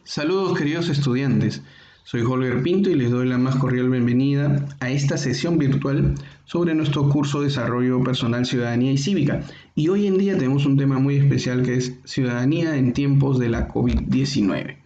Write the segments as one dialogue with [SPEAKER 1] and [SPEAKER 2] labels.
[SPEAKER 1] Saludos queridos estudiantes, soy Holger Pinto y les doy la más cordial bienvenida a esta sesión virtual sobre nuestro curso de Desarrollo Personal, Ciudadanía y Cívica. Y hoy en día tenemos un tema muy especial que es Ciudadanía en tiempos de la COVID-19.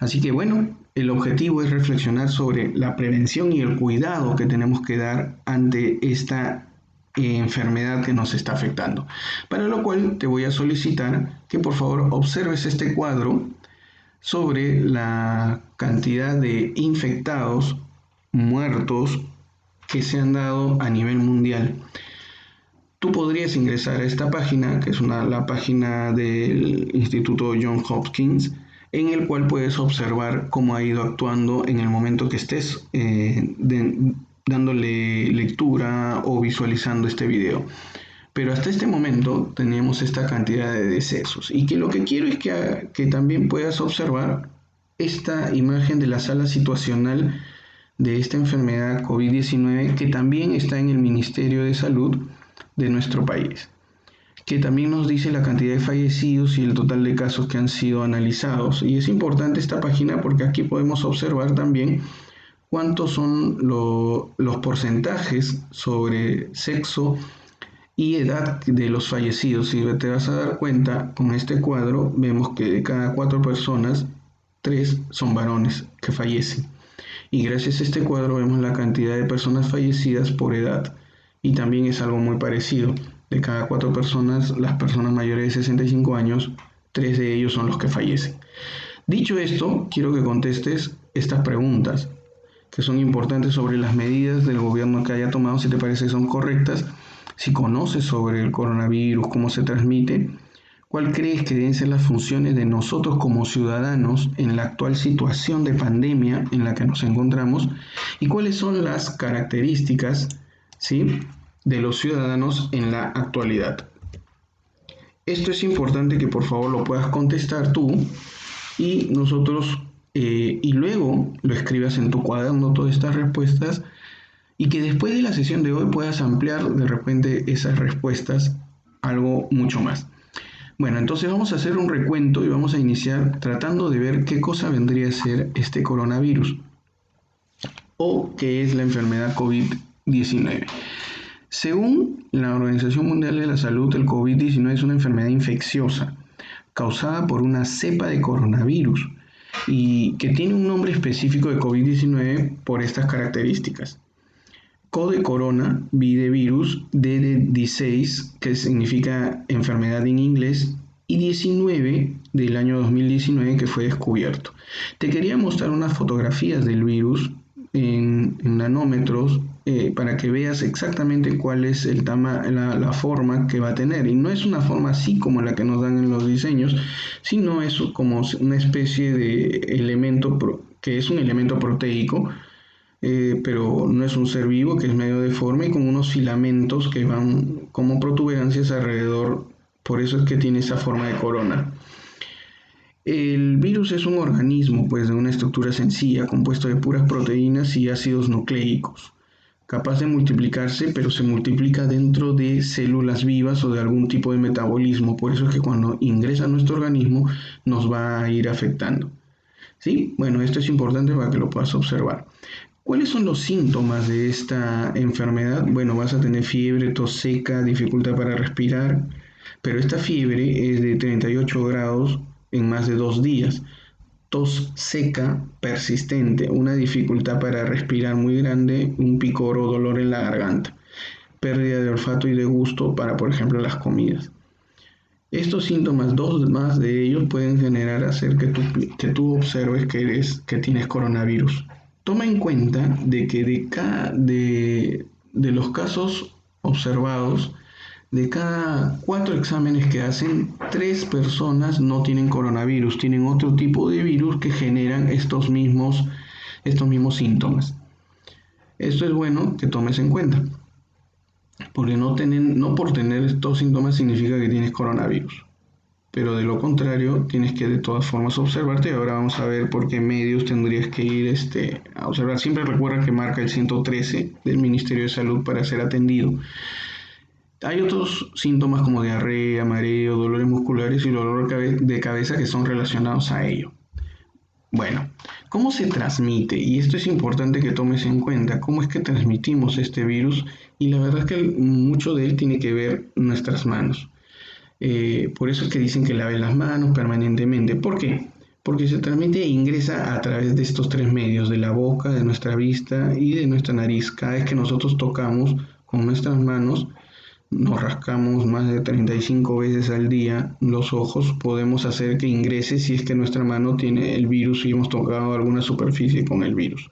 [SPEAKER 1] Así que bueno, el objetivo es reflexionar sobre la prevención y el cuidado que tenemos que dar ante esta enfermedad que nos está afectando. Para lo cual te voy a solicitar que por favor observes este cuadro sobre la cantidad de infectados, muertos que se han dado a nivel mundial. Tú podrías ingresar a esta página, que es la página del Instituto Johns Hopkins, en el cual puedes observar cómo ha ido actuando en el momento que estés dándole lectura o visualizando este video. Pero hasta este momento tenemos esta cantidad de decesos y que lo que quiero es que también puedas observar esta imagen de la sala situacional de esta enfermedad COVID-19 que también está en el Ministerio de Salud de nuestro país, que también nos dice la cantidad de fallecidos y el total de casos que han sido analizados. Y es importante esta página porque aquí podemos observar también cuántos son los porcentajes sobre sexo y edad de los fallecidos. Si te vas a dar cuenta, con este cuadro vemos que de cada 4 personas, 3 son varones que fallecen. Y gracias a este cuadro vemos la cantidad de personas fallecidas por edad. Y también es algo muy parecido. De cada 4 personas, las personas mayores de 65 años, 3 de ellos son los que fallecen. Dicho esto, quiero que contestes estas preguntas que son importantes sobre las medidas del gobierno que haya tomado, si te parece que son correctas, si conoces sobre el coronavirus, cómo se transmite, cuál crees que deben ser las funciones de nosotros como ciudadanos en la actual situación de pandemia en la que nos encontramos y cuáles son las características, ¿sí?, de los ciudadanos en la actualidad. Esto es importante que por favor lo puedas contestar tú y nosotros y luego lo escribas en tu cuaderno todas estas respuestas y que después de la sesión de hoy puedas ampliar de repente esas respuestas algo mucho más. Bueno, entonces vamos a hacer un recuento y vamos a iniciar tratando de ver qué cosa vendría a ser este coronavirus o qué es la enfermedad COVID-19. Según la Organización Mundial de la Salud, el COVID-19 es una enfermedad infecciosa causada por una cepa de coronavirus y que tiene un nombre específico de COVID-19 por estas características. Co de corona, V de virus, D de 16, que significa enfermedad en inglés, y 19 del año 2019 que fue descubierto. Te quería mostrar unas fotografías del virus en nanómetros para que veas exactamente cuál es la forma que va a tener. Y no es una forma así como la que nos dan en los diseños, sino es como una especie de elemento que es un elemento proteico, pero no es un ser vivo, que es medio deforme y con unos filamentos que van como protuberancias alrededor, por eso es que tiene esa forma de corona. El virus es un organismo pues de una estructura sencilla, compuesto de puras proteínas y ácidos nucleicos, capaz de multiplicarse, pero se multiplica dentro de células vivas o de algún tipo de metabolismo, por eso es que cuando ingresa a nuestro organismo nos va a ir afectando. ¿Sí? Bueno, esto es importante para que lo puedas observar. ¿Cuáles son los síntomas de esta enfermedad? Bueno, vas a tener fiebre, tos seca, dificultad para respirar, pero esta fiebre es de 38 grados en más de 2 días. Tos seca persistente, una dificultad para respirar muy grande, un picor o dolor en la garganta, pérdida de olfato y de gusto para, por ejemplo, las comidas. Estos síntomas, dos más de ellos, pueden generar hacer que tú observes que tienes coronavirus. Toma en cuenta de que de los casos observados, de cada 4 exámenes que hacen, 3 personas no tienen coronavirus, tienen otro tipo de virus que generan estos mismos síntomas. Esto es bueno que tomes en cuenta, porque no por tener estos síntomas significa que tienes coronavirus, pero de lo contrario tienes que de todas formas observarte. Ahora vamos a ver por qué medios tendrías que ir a observar. Siempre recuerda que marca el 113 del Ministerio de Salud para ser atendido. Hay otros síntomas como diarrea, mareo, dolores musculares y dolor de cabeza que son relacionados a ello. Bueno, ¿cómo se transmite? Y esto es importante que tomes en cuenta, cómo es que transmitimos este virus y la verdad es que mucho de él tiene que ver nuestras manos. Por eso es que dicen que laves las manos permanentemente. ¿Por qué? Porque se transmite e ingresa a través de estos tres medios, de la boca, de nuestra vista y de nuestra nariz. Cada vez que nosotros tocamos con nuestras manos, nos rascamos más de 35 veces al día los ojos, podemos hacer que ingrese si es que nuestra mano tiene el virus y hemos tocado alguna superficie con el virus.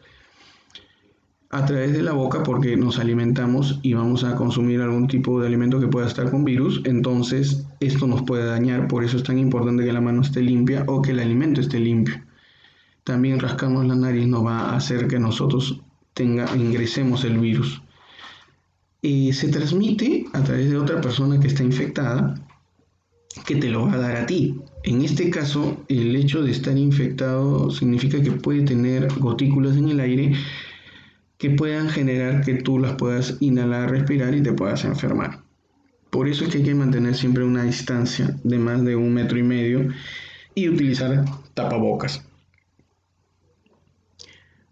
[SPEAKER 1] A través de la boca porque nos alimentamos y vamos a consumir algún tipo de alimento que pueda estar con virus, entonces esto nos puede dañar, por eso es tan importante que la mano esté limpia o que el alimento esté limpio. También rascarnos la nariz nos va a hacer que nosotros ingresemos el virus. Se transmite a través de otra persona que está infectada que te lo va a dar a ti. En este caso, el hecho de estar infectado significa que puede tener gotículas en el aire que puedan generar que tú las puedas inhalar, respirar y te puedas enfermar. Por eso es que hay que mantener siempre una distancia de más de 1,5 metros y utilizar tapabocas.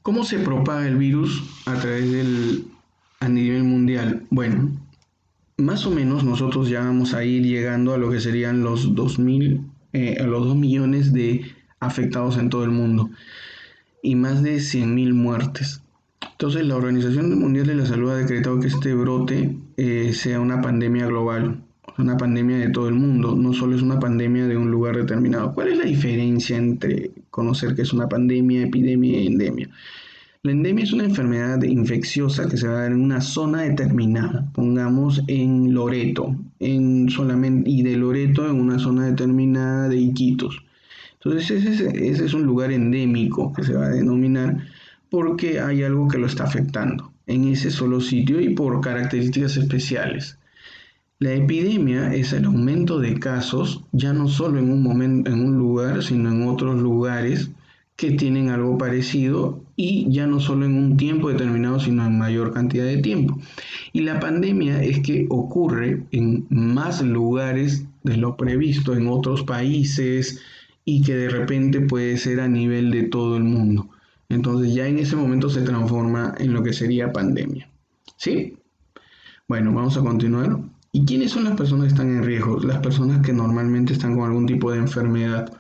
[SPEAKER 1] ¿Cómo se propaga el virus a nivel mundial? Bueno, más o menos nosotros ya vamos a ir llegando a lo que serían los 2 millones de afectados en todo el mundo y más de 100.000 muertes. Entonces, la Organización Mundial de la Salud ha decretado que este brote sea una pandemia global, una pandemia de todo el mundo, no solo es una pandemia de un lugar determinado. ¿Cuál es la diferencia entre conocer que es una pandemia, epidemia y endemia? La endemia es una enfermedad infecciosa que se va a dar en una zona determinada, pongamos en Loreto, y de Loreto en una zona determinada de Iquitos. Entonces ese es un lugar endémico que se va a denominar porque hay algo que lo está afectando en ese solo sitio y por características especiales. La epidemia es el aumento de casos ya no solo en un momento, en un lugar, sino en otros lugares que tienen algo parecido y ya no solo en un tiempo determinado, sino en mayor cantidad de tiempo. Y la pandemia es que ocurre en más lugares de lo previsto, en otros países y que de repente puede ser a nivel de todo el mundo. Entonces ya en ese momento se transforma en lo que sería pandemia. ¿Sí? Bueno, vamos a continuar. ¿Y quiénes son las personas que están en riesgo? Las personas que normalmente están con algún tipo de enfermedad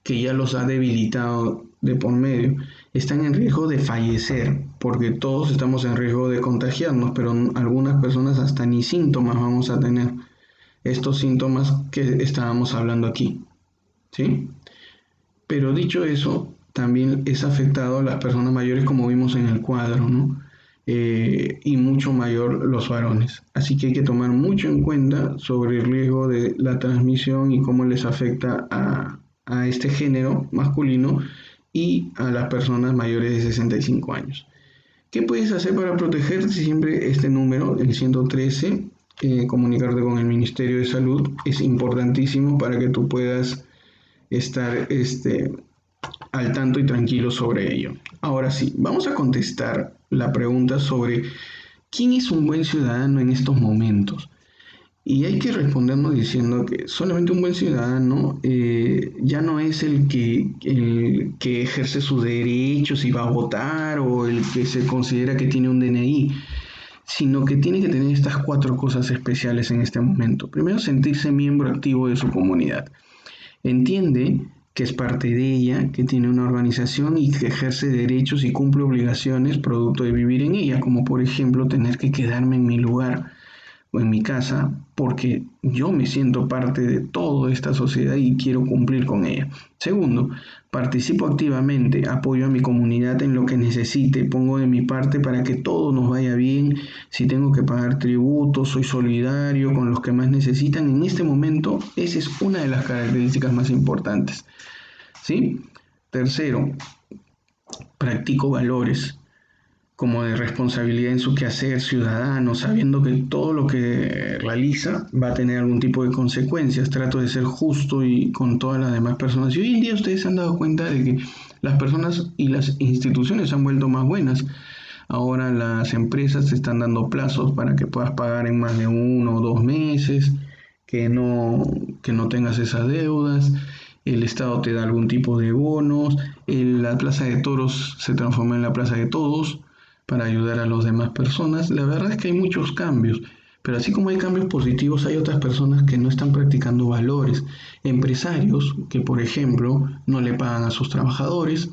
[SPEAKER 1] que ya los ha debilitado de por medio. Están en riesgo de fallecer, porque todos estamos en riesgo de contagiarnos, pero algunas personas hasta ni síntomas vamos a tener. Estos síntomas que estábamos hablando aquí. ¿Sí? Pero dicho eso, también es afectado a las personas mayores como vimos en el cuadro, ¿no? Y mucho mayor los varones. Así que hay que tomar mucho en cuenta sobre el riesgo de la transmisión y cómo les afecta a este género masculino y a las personas mayores de 65 años. ¿Qué puedes hacer para protegerte? Siempre este número, el 113, comunicarte con el Ministerio de Salud, es importantísimo para que tú puedas estar al tanto y tranquilo sobre ello. Ahora sí, vamos a contestar la pregunta sobre quién es un buen ciudadano en estos momentos. Y hay que respondernos diciendo que solamente un buen ciudadano ya no es el que ejerce sus derechos y va a votar o el que se considera que tiene un DNI, sino que tiene que tener estas 4 cosas especiales en este momento. Primero, sentirse miembro activo de su comunidad. Entiende que es parte de ella, que tiene una organización y que ejerce derechos y cumple obligaciones producto de vivir en ella, como por ejemplo tener que quedarme en mi lugar o en mi casa porque yo me siento parte de toda esta sociedad y quiero cumplir con ella. Segundo, participo activamente, apoyo a mi comunidad en lo que necesite, pongo de mi parte para que todo nos vaya bien. Si tengo que pagar tributos, soy solidario con los que más necesitan. En este momento, esa es una de las características más importantes. ¿Sí? Tercero, practico valores como de responsabilidad en su quehacer ciudadano, sabiendo que todo lo que realiza va a tener algún tipo de consecuencias. Trato de ser justo y con todas las demás personas. Y hoy en día ustedes se han dado cuenta de que las personas y las instituciones se han vuelto más buenas. Ahora las empresas te están dando plazos para que puedas pagar en más de 1 o 2 meses, que no tengas esas deudas. el Estado te da algún tipo de bonos, la Plaza de Toros se transformó en la Plaza de Todos para ayudar a las demás personas. La verdad es que hay muchos cambios, pero así como hay cambios positivos, hay otras personas que no están practicando valores. Empresarios que, por ejemplo, no le pagan a sus trabajadores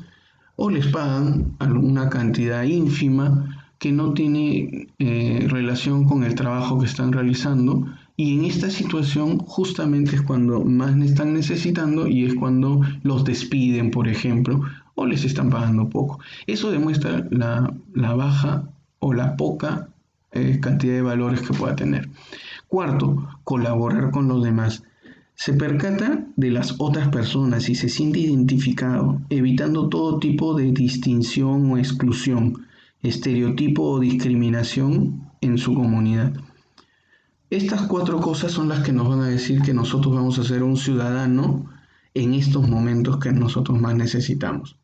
[SPEAKER 1] o les pagan alguna cantidad ínfima que no tiene relación con el trabajo que están realizando, y en esta situación justamente es cuando más están necesitando y es cuando los despiden, por ejemplo, o les están pagando poco. Eso demuestra la baja o la poca cantidad de valores que pueda tener. Cuarto, colaborar con los demás. Se percata de las otras personas y se siente identificado, evitando todo tipo de distinción o exclusión, estereotipo o discriminación en su comunidad. Estas cuatro cosas son las que nos van a decir que nosotros vamos a ser un ciudadano en estos momentos que nosotros más necesitamos.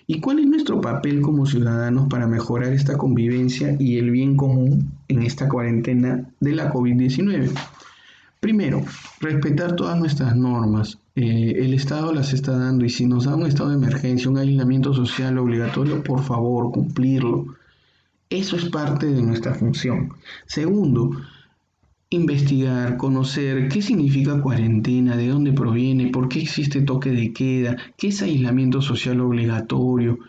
[SPEAKER 1] ¿Y cuál es nuestro papel como ciudadanos para mejorar esta convivencia y el bien común en esta cuarentena de la COVID-19? Primero, respetar todas nuestras normas. El Estado las está dando, y si nos da un estado de emergencia, un aislamiento social obligatorio, por favor, cumplirlo. Eso es parte de nuestra función. Segundo, investigar, conocer qué significa cuarentena, de dónde proviene, por qué existe toque de queda, qué es aislamiento social obligatorio,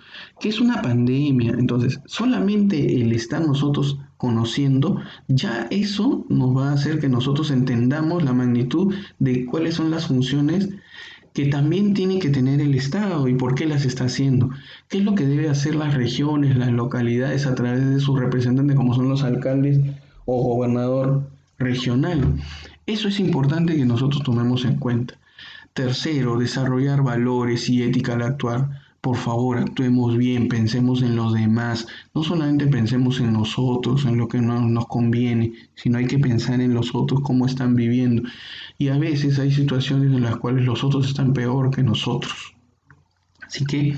[SPEAKER 1] qué es una pandemia. Entonces, solamente el estar nosotros conociendo, ya eso nos va a hacer que nosotros entendamos la magnitud de cuáles son las funciones que también tiene que tener el Estado y por qué las está haciendo. ¿Qué es lo que debe hacer las regiones, las localidades a través de sus representantes, como son los alcaldes o gobernador regional? Eso es importante que nosotros tomemos en cuenta. Tercero, desarrollar valores y ética al actuar. Por favor, actuemos bien, pensemos en los demás. No solamente pensemos en nosotros, en lo que nos conviene, sino hay que pensar en los otros, cómo están viviendo. Y a veces hay situaciones en las cuales los otros están peor que nosotros. Así que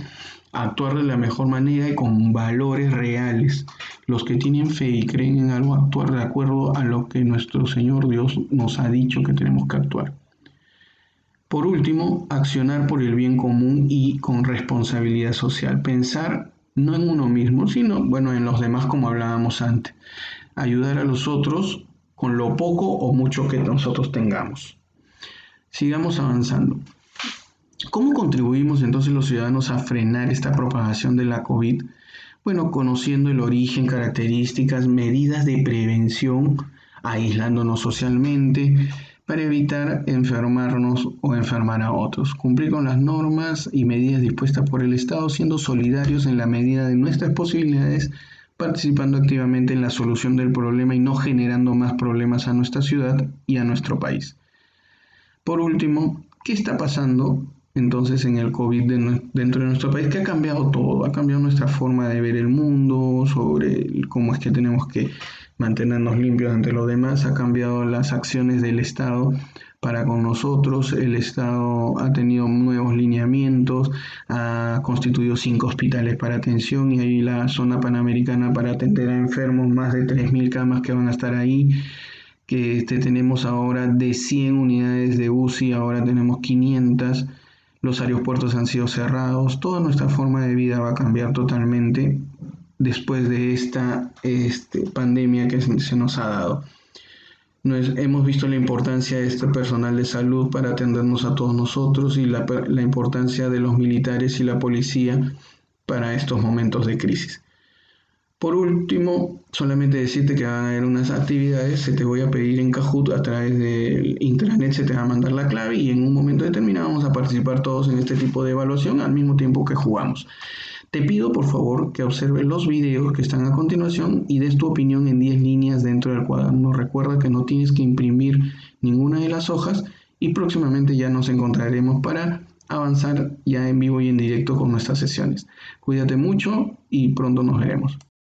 [SPEAKER 1] actuar de la mejor manera y con valores reales. Los que tienen fe y creen en algo, actuar de acuerdo a lo que nuestro Señor Dios nos ha dicho que tenemos que actuar. Por último, accionar por el bien común y con responsabilidad social. Pensar no en uno mismo, sino, bueno, en los demás, como hablábamos antes. Ayudar a los otros con lo poco o mucho que nosotros tengamos. Sigamos avanzando. ¿Cómo contribuimos entonces los ciudadanos a frenar esta propagación de la COVID? Bueno, conociendo el origen, características, medidas de prevención, aislándonos socialmente para evitar enfermarnos o enfermar a otros. Cumplir con las normas y medidas dispuestas por el Estado, siendo solidarios en la medida de nuestras posibilidades, participando activamente en la solución del problema y no generando más problemas a nuestra ciudad y a nuestro país. Por último, ¿qué está pasando entonces en el COVID dentro de nuestro país? Que ha cambiado todo, ha cambiado nuestra forma de ver el mundo, sobre cómo es que tenemos que mantenernos limpios ante los demás, ha cambiado las acciones del Estado para con nosotros. El Estado ha tenido nuevos lineamientos, ha constituido 5 hospitales para atención, y hay la zona panamericana para atender a enfermos, más de 3.000 camas que van a estar ahí. Que tenemos ahora de 100 unidades de UCI, ahora tenemos 500, los aeropuertos han sido cerrados, toda nuestra forma de vida va a cambiar totalmente después de esta pandemia que se nos ha dado. Hemos visto la importancia de este personal de salud para atendernos a todos nosotros, y la importancia de los militares y la policía para estos momentos de crisis. Por último, solamente decirte que van a haber unas actividades. Se te voy a pedir en Kahoot, a través del intranet se te va a mandar la clave, y en un momento determinado vamos a participar todos en este tipo de evaluación al mismo tiempo que jugamos. Te pido por favor que observes los videos que están a continuación y des tu opinión en 10 líneas dentro del cuaderno. Recuerda que no tienes que imprimir ninguna de las hojas, y próximamente ya nos encontraremos para avanzar ya en vivo y en directo con nuestras sesiones. Cuídate mucho y pronto nos veremos.